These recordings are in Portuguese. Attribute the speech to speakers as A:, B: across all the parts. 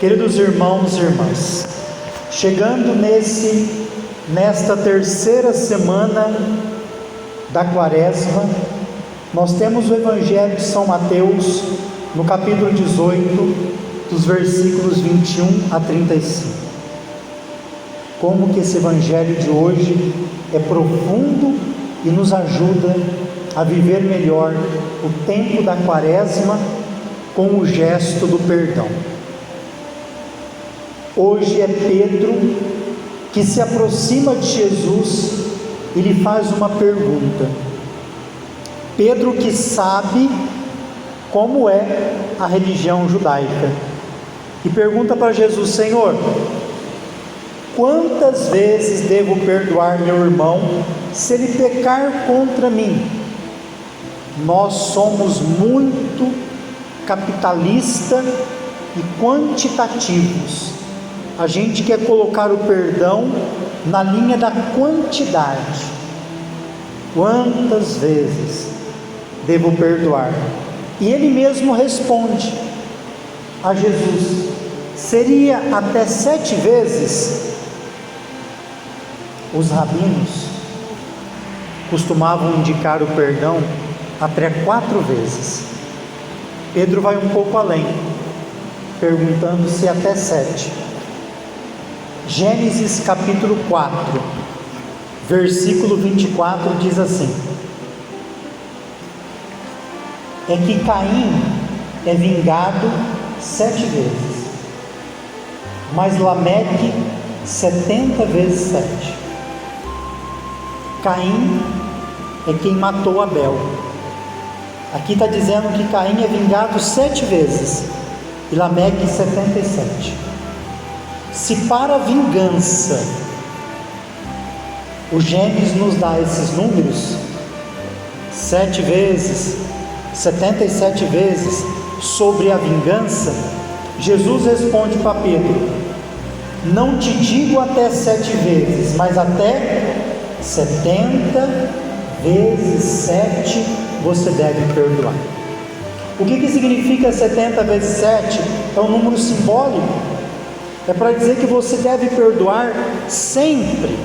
A: Queridos irmãos e irmãs, chegando nesta terceira semana da Quaresma, nós temos o Evangelho de São Mateus, no capítulo 18, dos versículos 21 a 35. Como que esse Evangelho de hoje é profundo e nos ajuda a viver melhor o tempo da Quaresma com o gesto do perdão. Hoje é Pedro que se aproxima de Jesus e lhe faz uma pergunta. Pedro que sabe como é a religião judaica e pergunta para Jesus: Senhor, quantas vezes devo perdoar meu irmão se ele pecar contra mim? Nós somos muito capitalistas e quantitativos. A gente quer colocar o perdão na linha da quantidade. Quantas vezes devo perdoar? E ele mesmo responde a Jesus: seria até 7 vezes? Os rabinos costumavam indicar o perdão até 4 vezes. Pedro vai um pouco além, perguntando se até 7. Gênesis capítulo 4, versículo 24 diz assim: é que Caim é vingado 7 vezes, mas Lameque 70 vezes 7. Caim é quem matou Abel. Aqui está dizendo que Caim é vingado 7 vezes e Lameque 77. Se para a vingança o Gênesis nos dá esses números, 7 vezes, 77 vezes, sobre a vingança, Jesus responde para Pedro: não te digo até 7 vezes, mas até 70 vezes 7 você deve perdoar. O que significa 70 vezes 7? É um número simbólico. É para dizer que você deve perdoar sempre,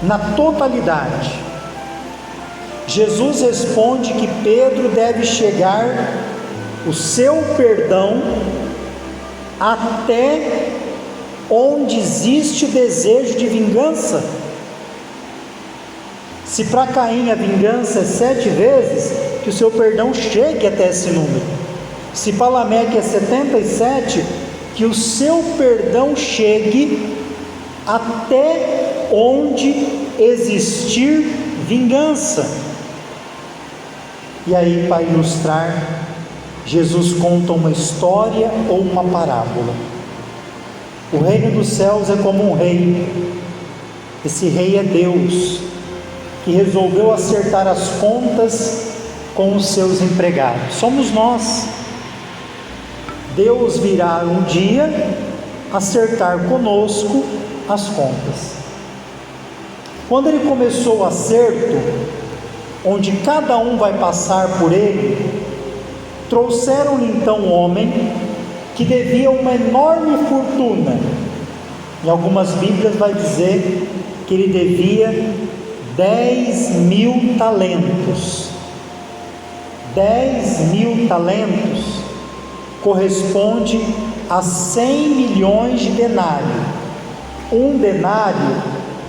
A: na totalidade. Jesus responde que Pedro deve chegar o seu perdão até onde existe o desejo de vingança. Se para Caim a vingança é 7 vezes, que o seu perdão chegue até esse número. Se para Lameque é 77, que o seu perdão chegue até onde existir vingança. E aí, para ilustrar, Jesus conta uma história ou uma parábola. O reino dos céus é como um rei. Esse rei é Deus, que resolveu acertar as contas com os seus empregados. Somos nós. Deus virá um dia acertar conosco as contas. Quando ele começou o acerto, onde cada um vai passar por ele, trouxeram-lhe então um homem que devia uma enorme fortuna. Em algumas Bíblias vai dizer que ele devia 10.000 talentos. 10.000 talentos corresponde a 100 milhões de denário. Um denário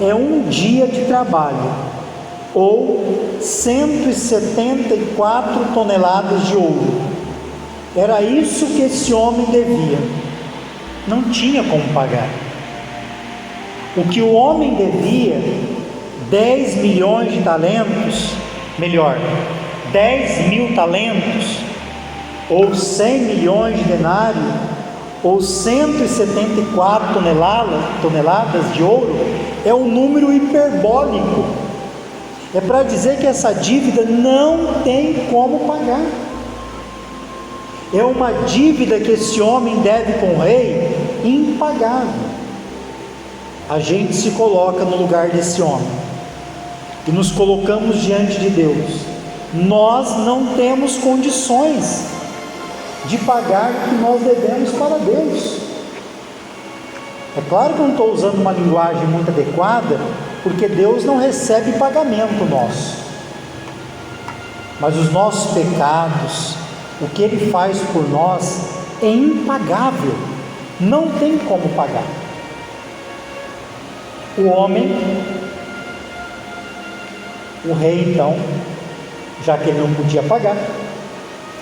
A: é um dia de trabalho, ou 174 toneladas de ouro. Era isso que esse homem devia. Não tinha como pagar. O que o homem devia, 10 milhões de talentos, 10.000 talentos, ou 100 milhões de denário, ou 174 toneladas de ouro, é um número hiperbólico. É para dizer que essa dívida não tem como pagar. É uma dívida que esse homem deve com o rei impagável. A gente se coloca no lugar desse homem e nos colocamos diante de Deus. Nós não temos condições de pagar o que nós devemos para Deus. É claro que eu não estou usando uma linguagem muito adequada, porque Deus não recebe pagamento nosso, mas os nossos pecados, o que Ele faz por nós é impagável, não tem como pagar. O homem, o rei então, já que ele não podia pagar,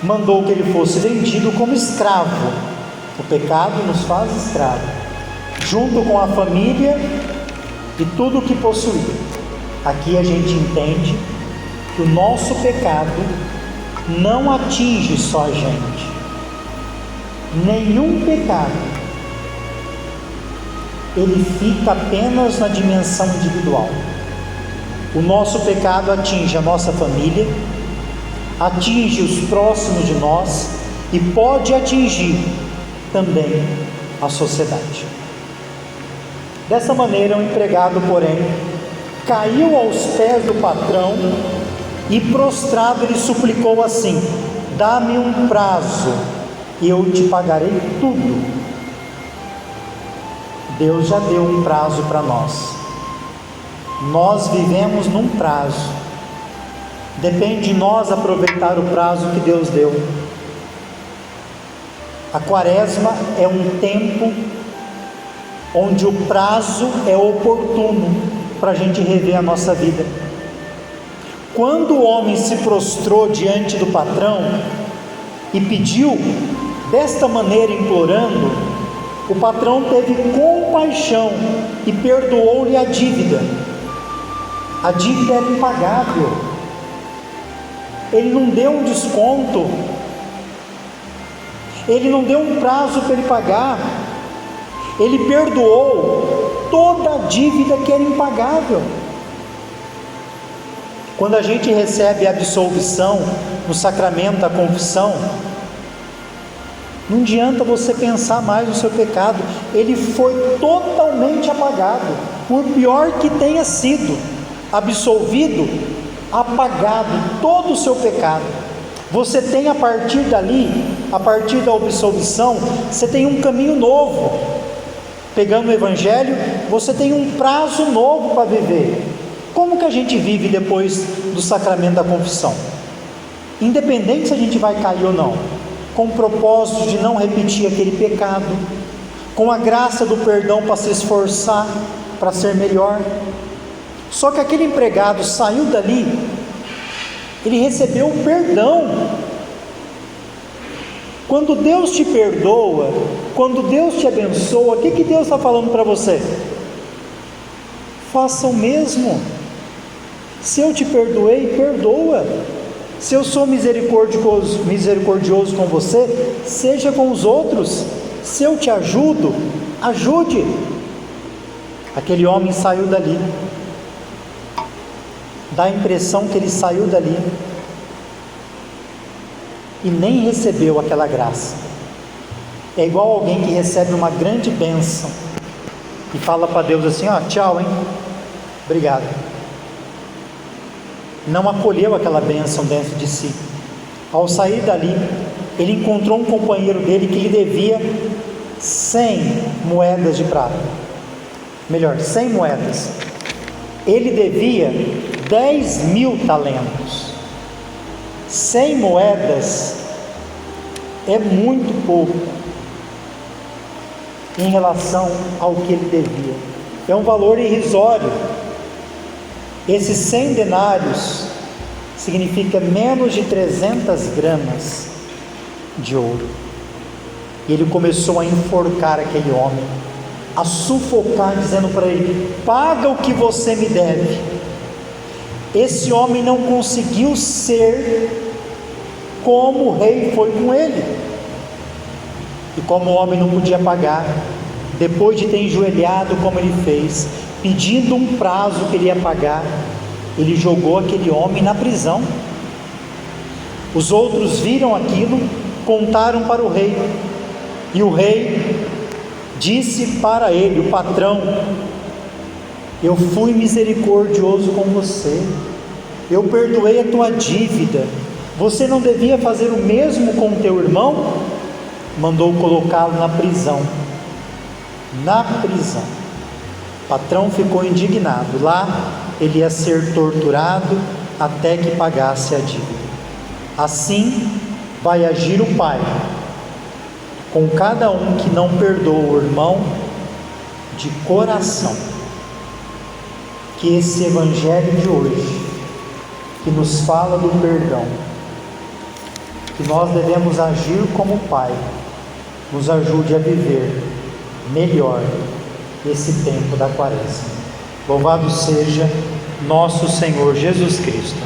A: mandou que ele fosse vendido como escravo. O pecado nos faz escravo, junto com a família e tudo o que possuía. Aqui a gente entende que o nosso pecado não atinge só a gente. Nenhum pecado ele fica apenas na dimensão individual. O nosso pecado atinge a nossa família, atinge os próximos de nós e pode atingir também a sociedade. Dessa maneira, o empregado, porém, caiu aos pés do patrão e, prostrado, ele suplicou assim: dá-me um prazo e eu te pagarei tudo. Deus já deu um prazo para nós. Nós vivemos num prazo. Depende de nós aproveitar o prazo que Deus deu. A quaresma é um tempo onde o prazo é oportuno para a gente rever a nossa vida. Quando o homem se prostrou diante do patrão e pediu desta maneira, implorando, o patrão teve compaixão e perdoou-lhe a dívida. A dívida era impagável. Ele não deu um desconto, ele não deu um prazo para ele pagar, ele perdoou toda a dívida que era impagável. Quando a gente recebe a absolvição no sacramento da confissão, não adianta você pensar mais no seu pecado, ele foi totalmente apagado, por pior que tenha sido, absolvido, apagado todo o seu pecado. Você tem a partir dali, a partir da absolvição, você tem um caminho novo. Pegando o Evangelho, você tem um prazo novo para viver. Como que a gente vive depois do sacramento da confissão? Independente se a gente vai cair ou não, com o propósito de não repetir aquele pecado, com a graça do perdão para se esforçar para ser melhor. Só que aquele empregado saiu dali, ele recebeu o perdão. Quando Deus te perdoa, quando Deus te abençoa, o que Deus está falando para você? Faça o mesmo. Se eu te perdoei, perdoa. Se eu sou misericordioso com você, seja com os outros. Se eu te ajudo, ajude. Aquele homem saiu dali, dá a impressão que ele saiu dali e nem recebeu aquela graça. É igual alguém que recebe uma grande bênção e fala para Deus assim: ó, tchau, hein, obrigado. Não acolheu aquela bênção dentro de si. Ao sair dali, ele encontrou um companheiro dele que lhe devia 100 moedas de prata, melhor, 100 moedas. Ele devia 10.000 talentos. 100 moedas é muito pouco em relação ao que ele devia. É um valor irrisório. Esses 100 denários significa menos de 300 gramas de ouro. E ele começou a enforcar aquele homem, a sufocar, dizendo para ele: paga o que você me deve. Esse homem não conseguiu ser como o rei foi com ele. E como o homem não podia pagar, depois de ter enjoelhado como ele fez, pedindo um prazo que ele ia pagar, ele jogou aquele homem na prisão. Os outros viram aquilo, contaram para o rei, e o rei disse para ele, o patrão: eu fui misericordioso com você, eu perdoei a tua dívida, você não devia fazer o mesmo com o teu irmão? Mandou colocá-lo na prisão. na prisão. O patrão ficou indignado. Lá ele ia ser torturado até que pagasse a dívida. Assim vai agir o Pai com cada um que não perdoa o irmão de coração. Que esse evangelho de hoje, que nos fala do perdão, que nós devemos agir como Pai, nos ajude a viver melhor esse tempo da Quaresma. Louvado seja nosso Senhor Jesus Cristo.